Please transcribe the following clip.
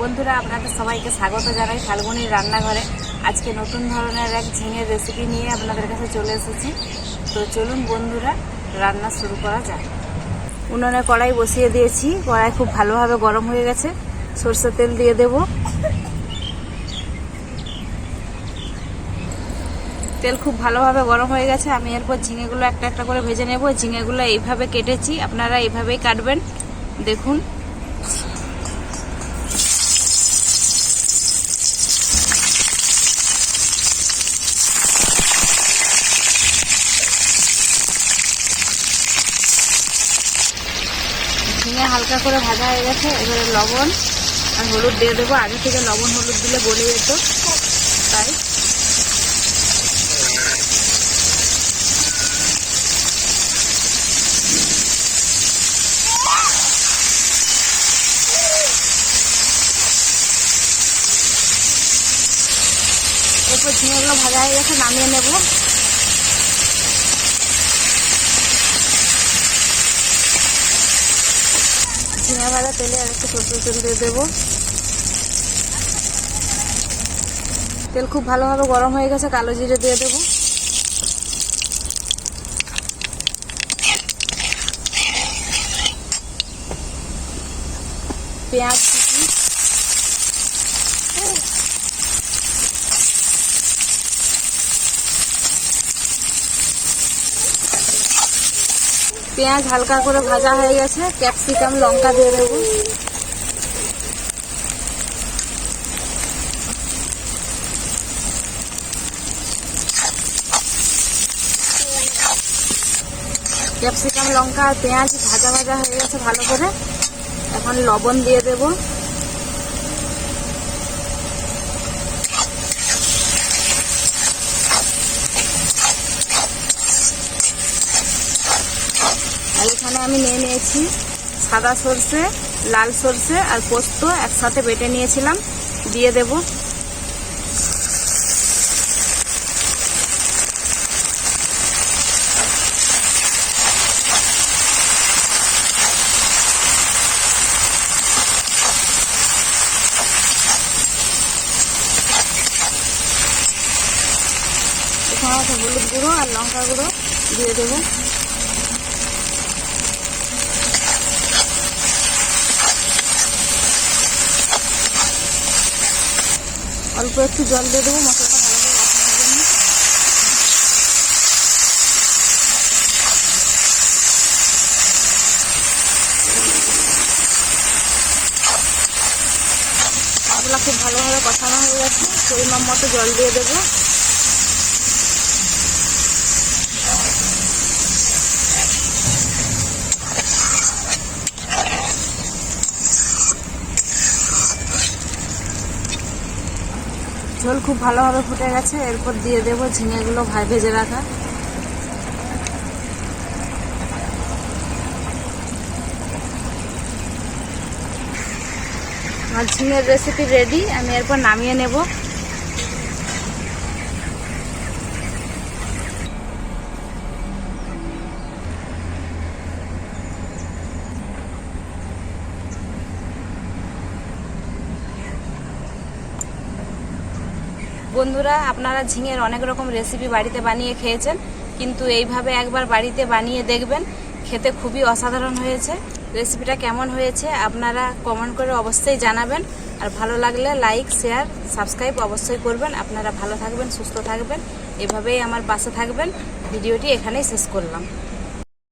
বন্ধুরা আপনাদের সবাইকে স্বাগত জানাই ফাল্গুনির রান্নাঘরে। আজকে নতুন ধরনের এক ঝিঙের রেসিপি নিয়ে আপনাদের কাছে চলে এসেছি। তো চলুন বন্ধুরা রান্না শুরু করা যাক। উনুনে কড়াই বসিয়ে দিয়েছি, কড়াই খুব ভালোভাবে গরম হয়ে গেছে। সরষের তেল দিয়ে দেব। তেল খুব ভালোভাবে গরম হয়ে গেছে। আমি এরপর ঝিঙেগুলো একটা একটা করে ভেজে নেব। ঝিঙেগুলো এইভাবে কেটেছি, আপনারা এইভাবেই কাটবেন। দেখুন ঝিঙে হালকা করে ভাজা হয়ে গেছে। এবারে লবণ আর হলুদ দিয়ে দেবো। আগে থেকে লবণ হলুদ দিলে গলে যেত, তাই এরপর ঝিঙেগুলো ভাজা হয়ে গেছে, নামিয়ে নেব। ঝিঙে ভাজা তেলে আর একটু সরষের তেল দিয়ে দেবো। তেল খুব ভালোভাবে গরম হয়ে গেছে, কালো জিরে দিয়ে দেবো। পেঁয়াজ কুচি, পেঁয়াজ হালকা করে ভাজা হয়ে গেছে। ক্যাপসিকাম লঙ্কা দিয়ে দেবো। ক্যাপসিকাম লঙ্কা আর পেঁয়াজ ভাজা ভাজা হয়ে গেছে ভালো করে। এখন লবণ দিয়ে দেব। আর এখানে আমি নিয়ে নিয়েছি সাদা সর্ষে, লাল সর্ষে আর পোস্ত একসাথে বেটে নিয়েছিলাম, দিয়ে দেব। এখানে হলুদ গুঁড়ো আর লঙ্কা গুঁড়ো দিয়ে দেবো। অল্প একটু জল দিয়ে দেবো মশলাটা ভালো করে কষানোর জন্য। মশলা খুব ভালোভাবে কষানো হয়ে গেছে, পরিমাণ মতো জল দিয়ে দেবো। ঝোল খুব ভালোভাবে ফুটে গেছে। এরপর দিয়ে দেবো ঝিঙেগুলো ভেজে রাখা। আমার ঝিঙের রেসিপি রেডি। আমি এরপর নামিয়ে নেব। বন্ধুরা আপনারা ঝিঙের অনেক রকম রেসিপি বাড়িতে বানিয়ে খেয়েছেন, কিন্তু এইভাবে একবার বাড়িতে বানিয়ে দেখবেন, খেতে খুবই অসাধারণ হয়েছে। রেসিপিটা কেমন হয়েছে আপনারা কমেন্ট করে অবশ্যই জানাবেন। আর ভালো লাগলে লাইক, শেয়ার, সাবস্ক্রাইব অবশ্যই করবেন। আপনারা ভালো থাকবেন, সুস্থ থাকবেন, এভাবেই আমার পাশে থাকবেন। ভিডিওটি এখানেই শেষ করলাম।